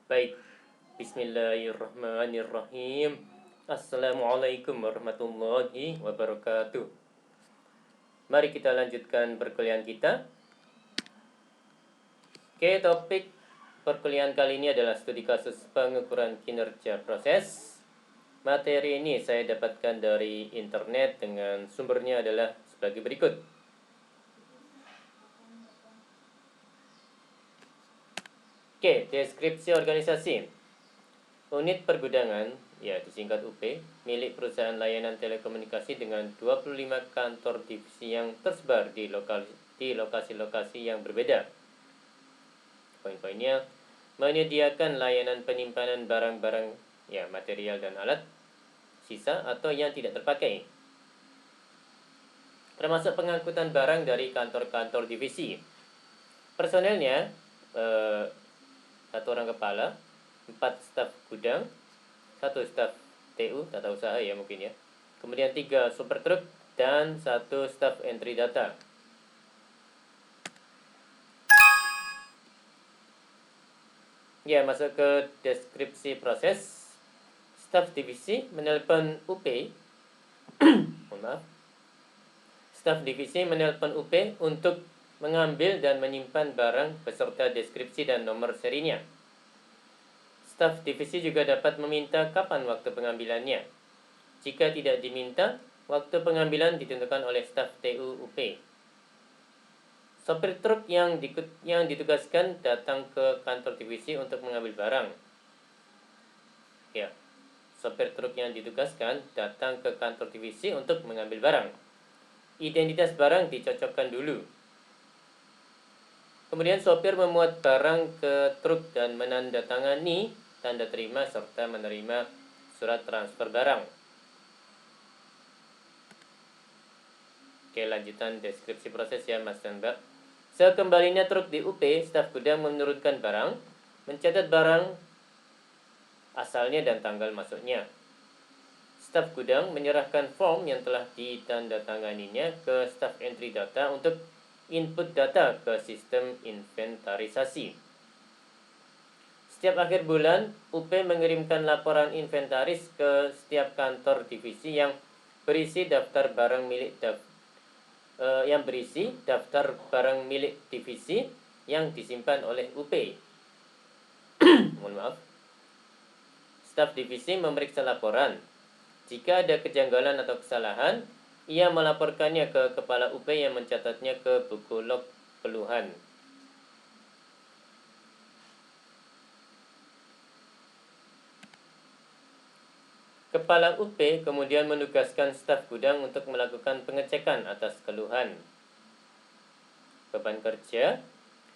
Baik, bismillahirrahmanirrahim. Assalamualaikum warahmatullahi wabarakatuh. Mari kita lanjutkan perkuliahan kita. Oke, topik perkuliahan kali ini adalah studi kasus pengukuran kinerja proses. Materi ini saya dapatkan dari internet dengan sumbernya adalah sebagai berikut. Oke, deskripsi organisasi. Unit pergudangan, ya disingkat UP, milik perusahaan layanan telekomunikasi dengan 25 kantor divisi yang tersebar di lokasi-lokasi yang berbeda. Poin-poinnya, menyediakan layanan penyimpanan barang-barang, ya material dan alat sisa atau yang tidak terpakai, termasuk pengangkutan barang dari kantor-kantor divisi. Personelnya, 1 orang kepala, 4 staf gudang, 1 staf TU, tata usaha ya mungkin ya. Kemudian 3 super truk dan 1 staf entry data. Ya, masuk ke deskripsi proses. Staf divisi menelpon UP. Mohon maaf. Staf divisi menelpon UP untuk mengambil dan menyimpan barang beserta deskripsi dan nomor serinya. Staf divisi juga dapat meminta kapan waktu pengambilannya. Jika tidak diminta, waktu pengambilan ditentukan oleh staf TU UP. Sopir truk yang ditugaskan datang ke kantor divisi untuk mengambil barang. Ya, sopir truk yang ditugaskan datang ke kantor divisi untuk mengambil barang. Identitas barang dicocokkan dulu. Kemudian sopir memuat barang ke truk dan menandatangani tanda terima serta menerima surat transfer barang. Oke, lanjutan deskripsi proses ya Mas dan Mbak. Sekembalinya truk di UP, staf gudang menurunkan barang, mencatat barang asalnya dan tanggal masuknya. Staf gudang menyerahkan form yang telah ditandatanganinya ke staf entry data untuk input data ke sistem inventarisasi. Setiap akhir bulan, UP mengirimkan laporan inventaris ke setiap kantor divisi yang berisi daftar barang milik divisi yang disimpan oleh UP. Mohon maaf. Staf divisi memeriksa laporan. Jika ada kejanggalan atau kesalahan, ia melaporkannya ke kepala UP yang mencatatnya ke buku log keluhan. Kepala UP kemudian menugaskan staf gudang untuk melakukan pengecekan atas keluhan. Beban kerja,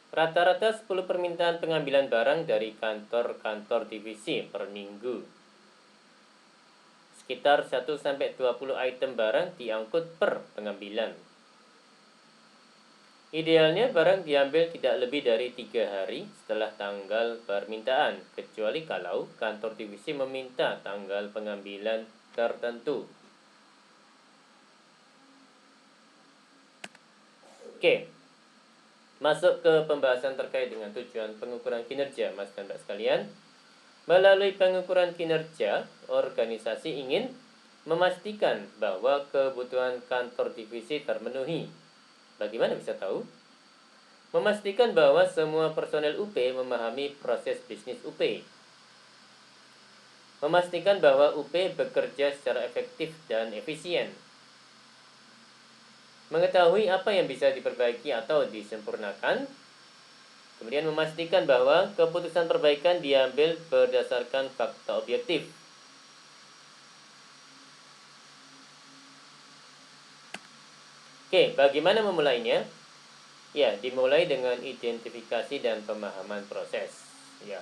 rata-rata 10 permintaan pengambilan barang dari kantor-kantor divisi per minggu. Sekitar 1-20 item barang diangkut per pengambilan. Idealnya barang diambil tidak lebih dari 3 hari setelah tanggal permintaan, kecuali kalau kantor divisi meminta tanggal pengambilan tertentu. Oke, masuk ke pembahasan terkait dengan tujuan pengukuran kinerja, Mas dan Mbak sekalian. Melalui pengukuran kinerja, organisasi ingin memastikan bahwa kebutuhan kantor divisi termenuhi. Bagaimana bisa tahu? Memastikan bahwa semua personel UP memahami proses bisnis UP. Memastikan bahwa UP bekerja secara efektif dan efisien. Mengetahui apa yang bisa diperbaiki atau disempurnakan. Kemudian memastikan bahwa keputusan perbaikan diambil berdasarkan fakta objektif. Oke, bagaimana memulainya? Ya, dimulai dengan identifikasi dan pemahaman proses. Ya,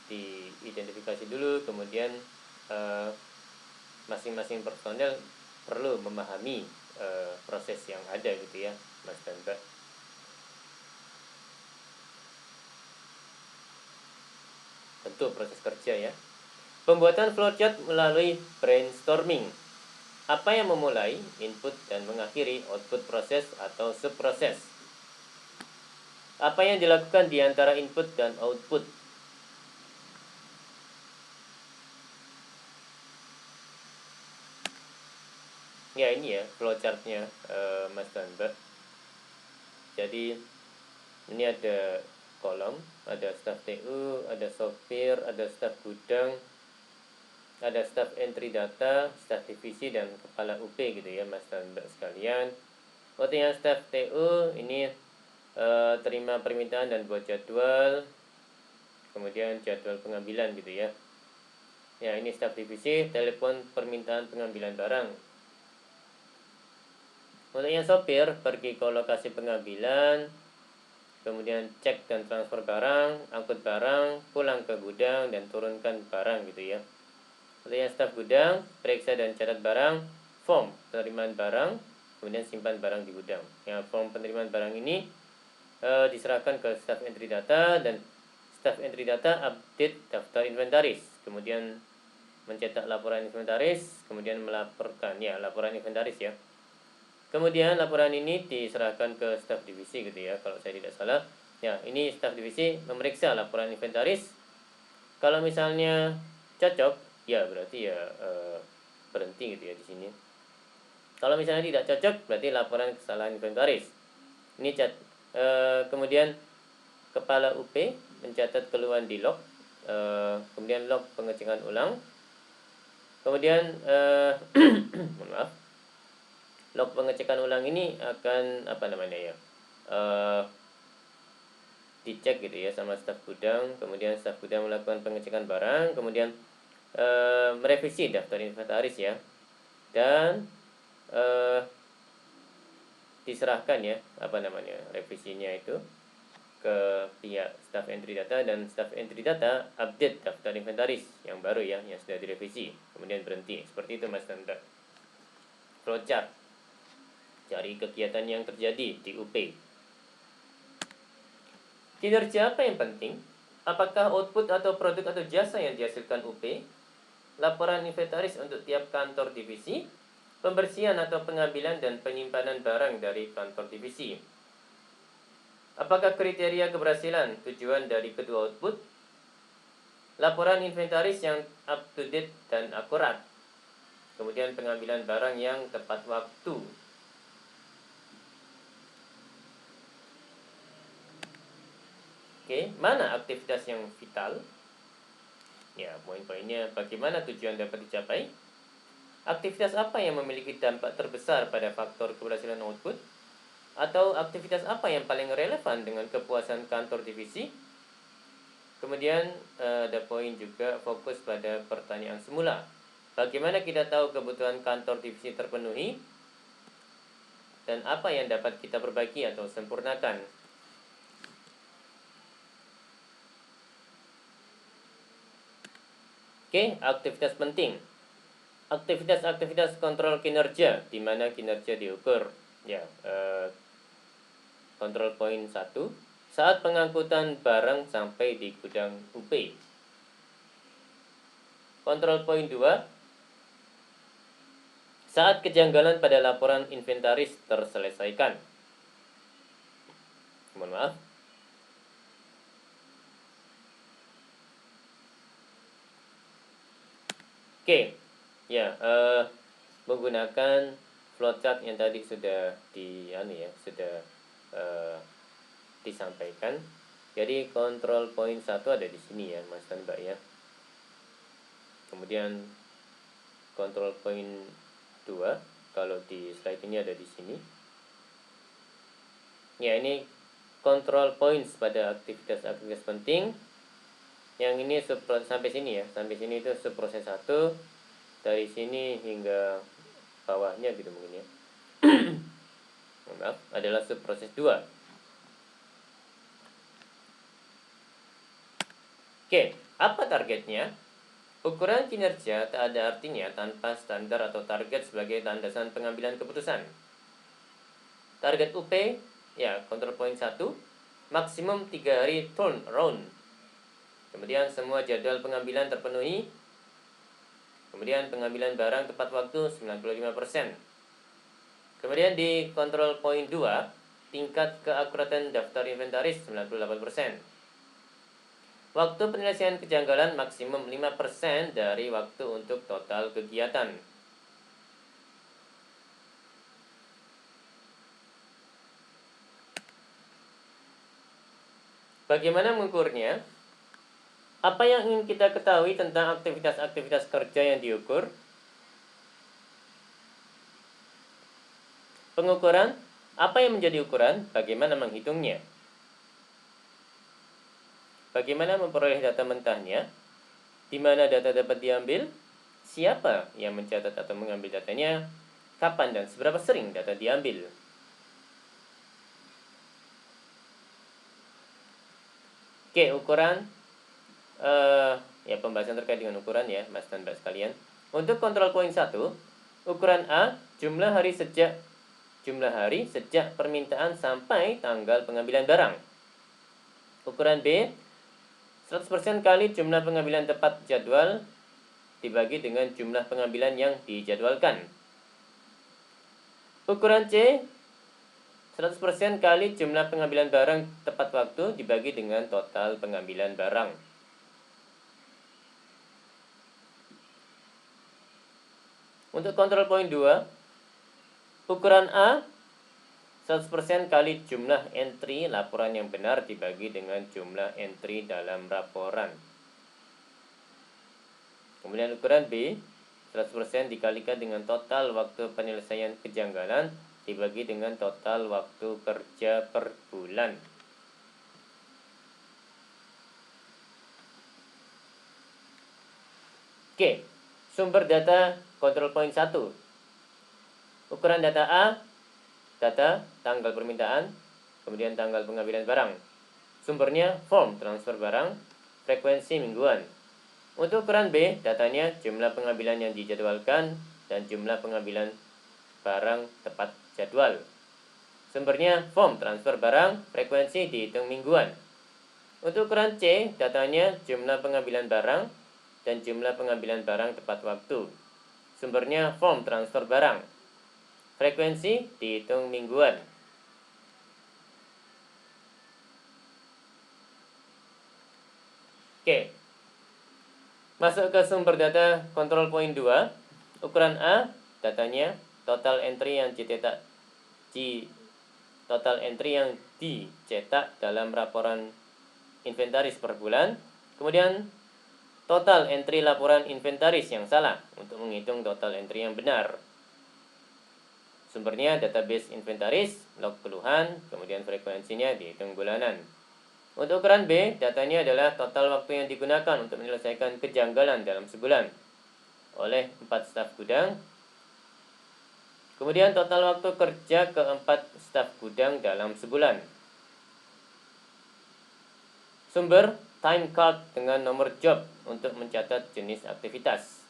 diidentifikasi dulu, kemudian masing-masing personel perlu memahami proses yang ada gitu ya, Mas dan Mbak. Tentu proses kerja ya. Pembuatan flowchart melalui brainstorming. Apa yang memulai, input, dan mengakhiri output proses atau subproses. Apa yang dilakukan di antara input dan output? Ya, ini ya flowchartnya, Mas Tanber. Jadi ini ada kolom, ada staf TU, ada sopir, ada staf gudang, ada staf entry data, staf divisi, dan kepala UP gitu ya Mas dan Mbak sekalian. Untuk yang staf TU ini terima permintaan dan buat jadwal, kemudian jadwal pengambilan gitu ya. Ya, ini staf divisi, telepon permintaan pengambilan barang. Untuk yang sopir, pergi ke lokasi pengambilan, kemudian cek dan transfer barang, angkut barang, pulang ke gudang, dan turunkan barang gitu ya. Untuk yang staf gudang, periksa dan catat barang, form penerimaan barang, kemudian simpan barang di gudang. Yang form penerimaan barang ini diserahkan ke staf entry data, dan staf entry data update daftar inventaris, kemudian mencetak laporan inventaris, kemudian melaporkan ya laporan inventaris ya. Kemudian laporan ini diserahkan ke staf divisi gitu ya, kalau saya tidak salah. Ya, ini staf divisi memeriksa laporan inventaris. Kalau misalnya cocok, ya berarti ya berhenti gitu ya di sini. Kalau misalnya tidak cocok, berarti laporan kesalahan inventaris. Ini kemudian kepala UP mencatat keluhan di log, kemudian log pengecekan ulang, kemudian mohon maaf, log pengecekan ulang ini akan apa namanya ya, dicek gitu ya sama staf gudang, kemudian staf gudang melakukan pengecekan barang, kemudian merevisi daftar inventaris ya, dan diserahkan ya apa namanya revisinya itu ke pihak staf entry data, dan staf entry data update daftar inventaris yang baru ya yang sudah direvisi, kemudian berhenti. Seperti itu Mas Tanda. Flowchart cari kegiatan yang terjadi di UP. Kinerja apa yang penting? Apakah output atau produk atau jasa yang dihasilkan UP? Laporan inventaris untuk tiap kantor divisi, pembersihan atau pengambilan dan penyimpanan barang dari kantor divisi. Apakah kriteria keberhasilan tujuan dari kedua output? Laporan inventaris yang up to date dan akurat. Kemudian pengambilan barang yang tepat waktu. Oke, mana aktivitas yang vital? Ya, poin-poinnya bagaimana tujuan dapat dicapai? Aktivitas apa yang memiliki dampak terbesar pada faktor keberhasilan output? Atau aktivitas apa yang paling relevan dengan kepuasan kantor divisi? Kemudian ada poin juga fokus pada pertanyaan semula. Bagaimana kita tahu kebutuhan kantor divisi terpenuhi? Dan apa yang dapat kita perbaiki atau sempurnakan? Oke, aktivitas penting. Aktivitas-aktivitas kontrol kinerja, di mana kinerja diukur. Ya, kontrol poin 1, saat pengangkutan barang sampai di gudang UP. Kontrol poin 2, saat kejanggalan pada laporan inventaris terselesaikan. Mohon maaf. Oke, ya menggunakan flowchart yang tadi sudah disampaikan. Jadi kontrol poin 1 ada di sini ya, Mas dan Mbak ya. Kemudian kontrol poin 2 kalau di slide ini ada di sini. Ya, ini kontrol points pada aktivitas-aktivitas penting. Yang ini sampai sini ya, sampai sini itu subproses 1, dari sini hingga bawahnya gitu mungkin ya. Maaf, adalah subproses 2. Oke, apa targetnya? Ukuran kinerja tak ada artinya tanpa standar atau target sebagai landasan pengambilan keputusan. Target UP, ya kontrol poin 1, maksimum 3 hari turnaround. Kemudian semua jadwal pengambilan terpenuhi. Kemudian pengambilan barang tepat waktu 95%. Kemudian di kontrol poin 2, tingkat keakuratan daftar inventaris 98%. Waktu penyelesaian kejanggalan maksimum 5% dari waktu untuk total kegiatan. Bagaimana mengukurnya? Apa yang ingin kita ketahui tentang aktivitas-aktivitas kerja yang diukur? Pengukuran, apa yang menjadi ukuran? Bagaimana menghitungnya? Bagaimana memperoleh data mentahnya? Di mana data dapat diambil? Siapa yang mencatat atau mengambil datanya? Kapan dan seberapa sering data diambil? Oke, ukuran. Ya, pembahasan terkait dengan ukuran ya, Mas dan Mbak sekalian. Untuk kontrol poin 1, ukuran A, jumlah hari sejak permintaan sampai tanggal pengambilan barang. Ukuran B, 100% kali jumlah pengambilan tepat jadwal dibagi dengan jumlah pengambilan yang dijadwalkan. Ukuran C, 100% kali jumlah pengambilan barang tepat waktu dibagi dengan total pengambilan barang. Untuk kontrol poin 2, ukuran A, 100% kali jumlah entry laporan yang benar dibagi dengan jumlah entry dalam laporan. Kemudian ukuran B, 100% dikalikan dengan total waktu penyelesaian kejanggalan dibagi dengan total waktu kerja per bulan. Oke, sumber data kontrol poin 1. Ukuran data A, data tanggal permintaan, kemudian tanggal pengambilan barang. Sumbernya form transfer barang, frekuensi mingguan. Untuk ukuran B, datanya jumlah pengambilan yang dijadwalkan dan jumlah pengambilan barang tepat jadwal. Sumbernya form transfer barang, frekuensi dihitung mingguan. Untuk ukuran C, datanya jumlah pengambilan barang dan jumlah pengambilan barang tepat waktu. Sumbernya form transfer barang, frekuensi dihitung mingguan. Oke. Masuk ke sumber data kontrol poin 2. Ukuran A, datanya total entry yang dicetak dalam laporan inventaris per bulan. Kemudian total entry laporan inventaris yang salah untuk menghitung total entry yang benar. Sumbernya database inventaris, log keluhan, kemudian frekuensinya dihitung bulanan. Untuk ukuran B, datanya adalah total waktu yang digunakan untuk menyelesaikan kejanggalan dalam sebulan oleh 4 staf gudang. Kemudian total waktu kerja ke-4 staf gudang dalam sebulan. Sumber time card dengan nomor job untuk mencatat jenis aktivitas.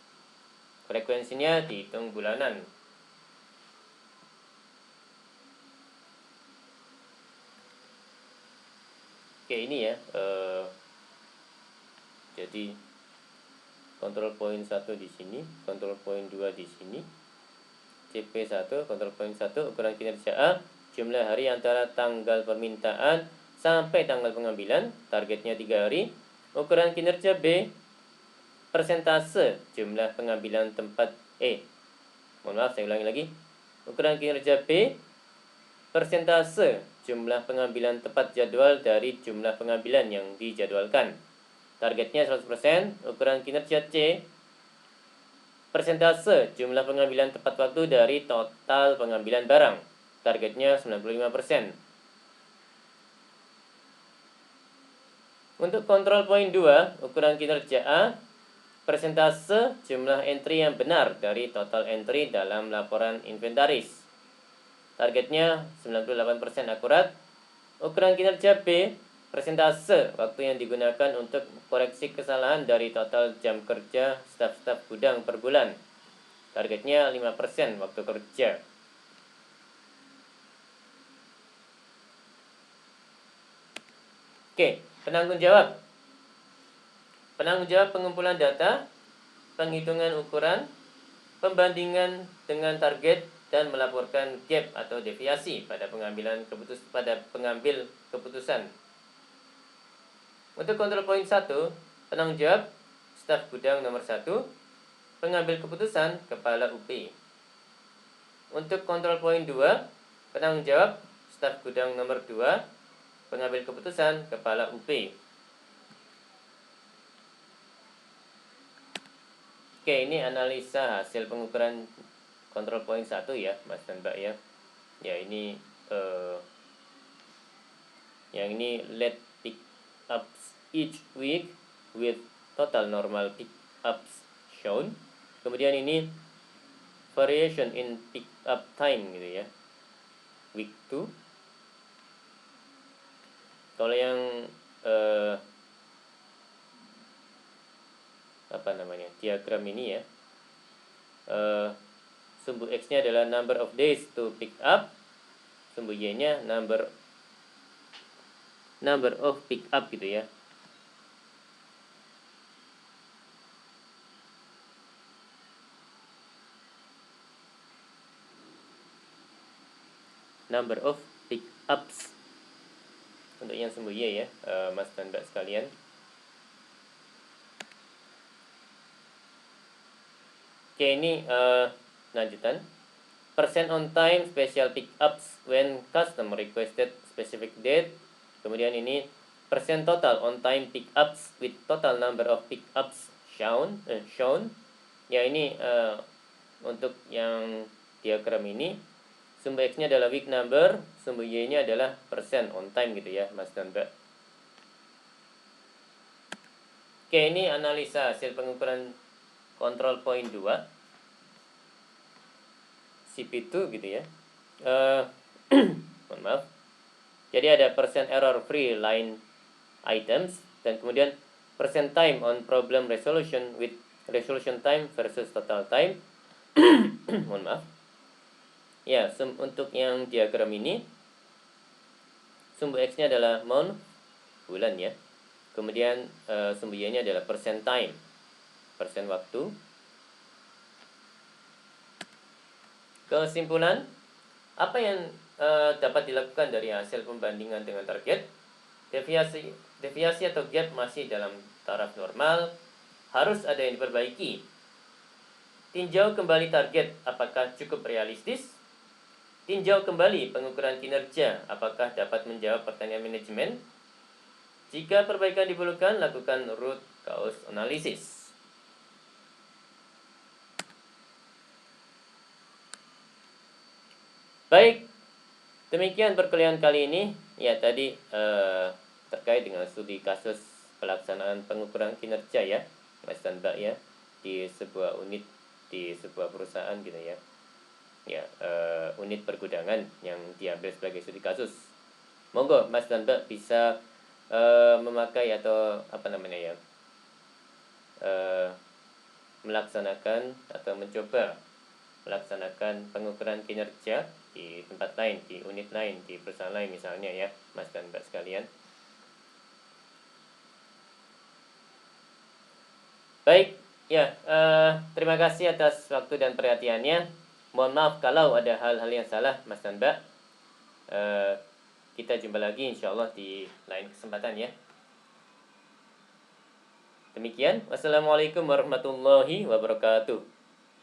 Frekuensinya dihitung bulanan. Oke, ini ya. Jadi kontrol poin 1 di sini, kontrol poin 2 di sini. CP1, kontrol poin 1, ukuran kinerja A, jumlah hari antara tanggal permintaan sampai tanggal pengambilan, targetnya 3 hari. Ukuran kinerja B, persentase jumlah pengambilan tempat saya ulangi lagi. Ukuran kinerja B, persentase jumlah pengambilan tepat jadwal dari jumlah pengambilan yang dijadwalkan. Targetnya 100%. Ukuran kinerja C, persentase jumlah pengambilan tepat waktu dari total pengambilan barang. Targetnya 95%. Untuk kontrol poin 2, ukuran kinerja A, persentase jumlah entry yang benar dari total entry dalam laporan inventaris. Targetnya 98% akurat. Ukuran kinerja B, persentase waktu yang digunakan untuk koreksi kesalahan dari total jam kerja staf-staf gudang per bulan. Targetnya 5% waktu kerja. Oke, penanggung jawab. Penanggung jawab pengumpulan data, penghitungan ukuran, pembandingan dengan target, dan melaporkan gap atau deviasi pada pengambil keputusan. Untuk kontrol poin 1, penanggung jawab staf gudang nomor 1, pengambil keputusan kepala UP. Untuk kontrol poin 2, penanggung jawab staf gudang nomor 2, pengambil keputusan kepala UP. Oke, ini analisa hasil pengukuran kontrol poin 1 ya, Mas dan Mbak ya. Ya, ini yang ini let pick ups each week with total normal pick ups shown. Kemudian ini variation in pick up time gitu ya. Week 2. Kalau yang diagram ini ya, sumbu X-nya adalah number of days to pick up, sumbu Y-nya number of pick up gitu ya. Number of pick ups untuk yang sumbu Y ya, Mas dan Mbak sekalian. Oke, ini lanjutan. Percent on time special pick ups when customer requested specific date. Kemudian ini percent total on time pick ups with total number of pick ups shown. Ya, ini untuk yang diagram ini sumbu X-nya adalah week number, sumbu Y-nya adalah percent on time gitu ya, Mas dan Mbak. Oke, ini analisa hasil pengukuran kontrol poin 2 CP2 gitu ya. Mohon maaf. Jadi ada percent error free line items dan kemudian percent time on problem resolution with resolution time versus total time. Mohon maaf. Ya, untuk yang diagram ini sumbu X-nya adalah month, bulan ya. Kemudian sumbu Y-nya adalah percent time, persen waktu. Kesimpulan, apa yang dapat dilakukan dari hasil pembandingan dengan target? Deviasi atau gap masih dalam taraf normal, harus ada yang diperbaiki. Tinjau kembali target, apakah cukup realistis? Tinjau kembali pengukuran kinerja, apakah dapat menjawab pertanyaan manajemen? Jika perbaikan diperlukan, lakukan root cause analysis. Baik, demikian perkuliahan kali ini. Ya, tadi terkait dengan studi kasus pelaksanaan pengukuran kinerja ya, Mas dan Mbak ya, di sebuah unit, di sebuah perusahaan gitu ya. Ya, unit pergudangan yang diambil sebagai studi kasus. Monggo Mas dan Mbak bisa memakai atau melaksanakan atau mencoba melaksanakan pengukuran kinerja di tempat lain, di unit lain, di perusahaan lain misalnya ya, Mas dan Mbak sekalian. Baik, ya, terima kasih atas waktu dan perhatiannya. Mohon maaf kalau ada hal-hal yang salah, Mas dan Mbak. Kita jumpa lagi insya Allah di lain kesempatan ya. Demikian, wassalamualaikum warahmatullahi wabarakatuh.